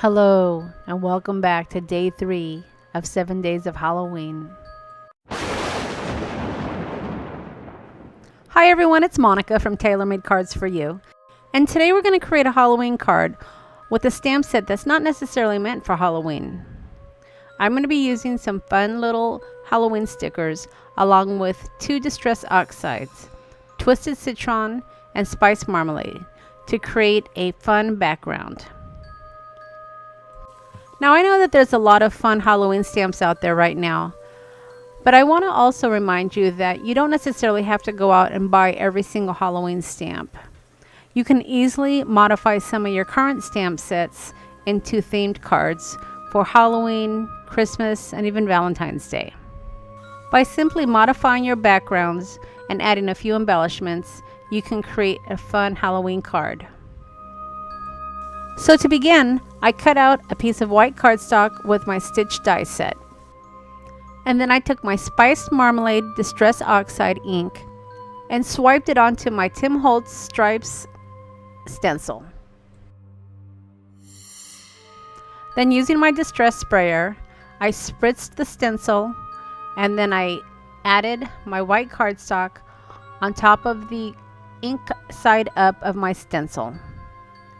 Hello, and welcome back to day 3 of 7 days of Halloween. Hi everyone, it's Monica from Tailor Made Cards for You. And today we're going to create a Halloween card with a stamp set that's not necessarily meant for Halloween. I'm going to be using some fun little Halloween stickers along with 2 distress oxides, twisted citron and spiced marmalade to create a fun background. Now I know that there's a lot of fun Halloween stamps out there right now, but I want to also remind you that you don't necessarily have to go out and buy every single Halloween stamp. You can easily modify some of your current stamp sets into themed cards for Halloween, Christmas, and even Valentine's Day. By simply modifying your backgrounds and adding a few embellishments, you can create a fun Halloween card. So to begin, I cut out a piece of white cardstock with my stitch die set. And then I took my Spiced Marmalade Distress Oxide ink and swiped it onto my Tim Holtz Stripes stencil. Then using my distress sprayer, I spritzed the stencil and then I added my white cardstock on top of the ink side up of my stencil.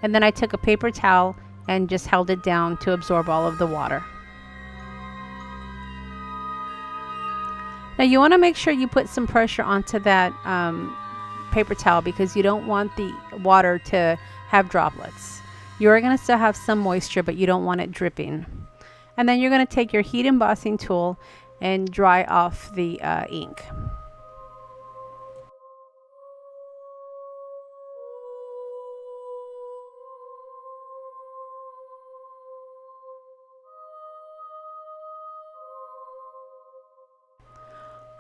And then I took a paper towel and just held it down to absorb all of the water. Now you want to make sure you put some pressure onto that paper towel because you don't want the water to have droplets. You're going to still have some moisture, but you don't want it dripping. And then you're going to take your heat embossing tool and dry off the ink.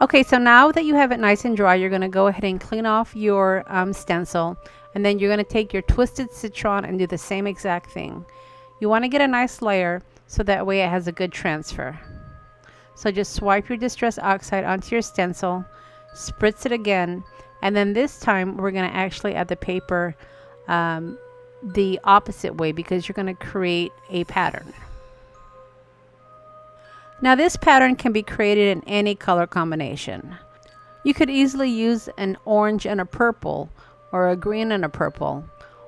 Okay, so now that you have it nice and dry, you're going to go ahead and clean off your stencil, and then you're going to take your twisted citron and do the same exact thing. You want to get a nice layer so that way it has a good transfer. So just swipe your Distress Oxide onto your stencil, spritz it again, and then this time we're going to actually add the paper the opposite way because you're going to create a pattern. Now this pattern can be created in any color combination. You could easily use an orange and a purple, or a green and a purple.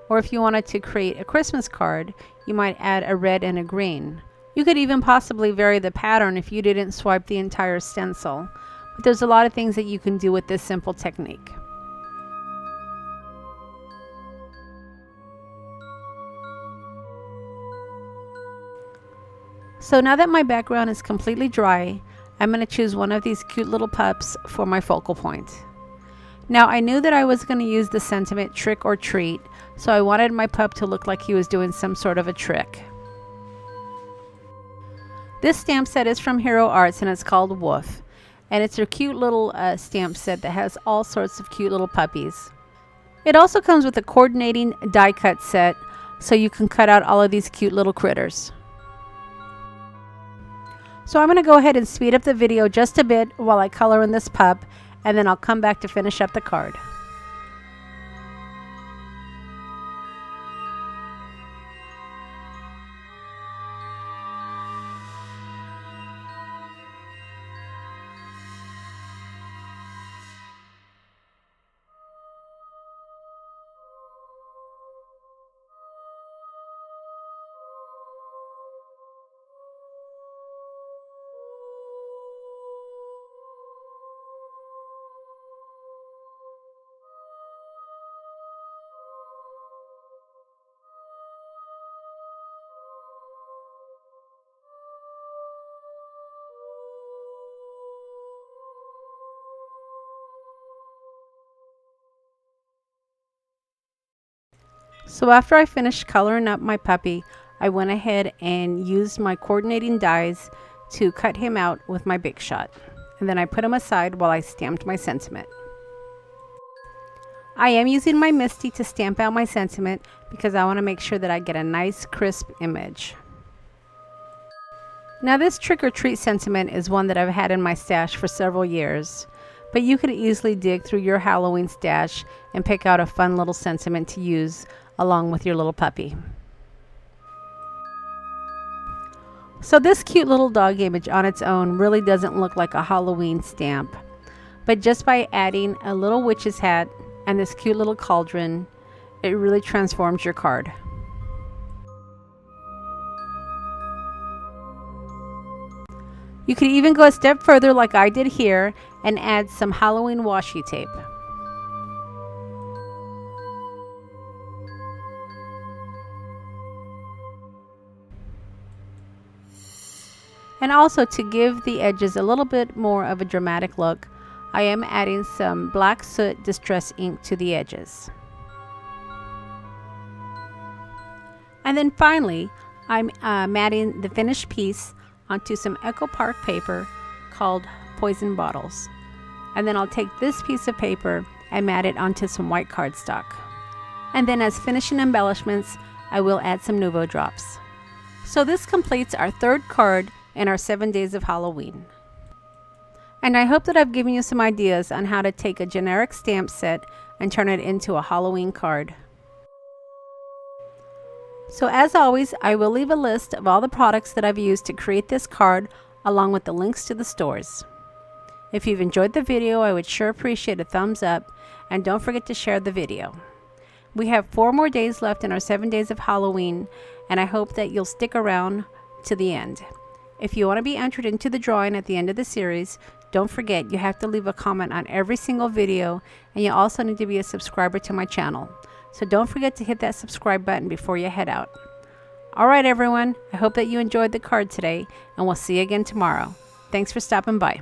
Or if you wanted to create a Christmas card, you might add a red and a green. You could even possibly vary the pattern if you didn't swipe the entire stencil. But there's a lot of things that you can do with this simple technique. So now that my background is completely dry, I'm going to choose one of these cute little pups for my focal point. Now I knew that I was going to use the sentiment trick or treat, so I wanted my pup to look like he was doing some sort of a trick. This stamp set is from Hero Arts and it's called Woof. And it's a cute little stamp set that has all sorts of cute little puppies. It also comes with a coordinating die cut set so you can cut out all of these cute little critters. So I'm going to go ahead and speed up the video just a bit while I color in this pup, and then I'll come back to finish up the card. So after I finished coloring up my puppy, I went ahead and used my coordinating dies to cut him out with my Big Shot. And then I put him aside while I stamped my sentiment. I am using my Misty to stamp out my sentiment because I want to make sure that I get a nice crisp image. Now this trick or treat sentiment is one that I've had in my stash for several years. But you could easily dig through your Halloween stash and pick out a fun little sentiment to use along with your little puppy. So this cute little dog image on its own really doesn't look like a Halloween stamp. But just by adding a little witch's hat and this cute little cauldron, it really transforms your card. You could even go a step further like I did here and add some Halloween washi tape. And also, to give the edges a little bit more of a dramatic look, I am adding some black soot distress ink to the edges. And then finally, I'm matting the finished piece onto some Echo Park paper called Poison Bottles. And then I'll take this piece of paper and mat it onto some white cardstock. And then as finishing embellishments, I will add some Nuvo drops. So this completes our third card in our 7 days of Halloween. And I hope that I've given you some ideas on how to take a generic stamp set and turn it into a Halloween card. So as always, I will leave a list of all the products that I've used to create this card, along with the links to the stores. If you've enjoyed the video, I would sure appreciate a thumbs up, and don't forget to share the video. We have 4 more days left in our 7 days of Halloween, and I hope that you'll stick around to the end. If you want to be entered into the drawing at the end of the series, don't forget you have to leave a comment on every single video, and you also need to be a subscriber to my channel. So don't forget to hit that subscribe button before you head out. Alright everyone, I hope that you enjoyed the card today, and we'll see you again tomorrow. Thanks for stopping by.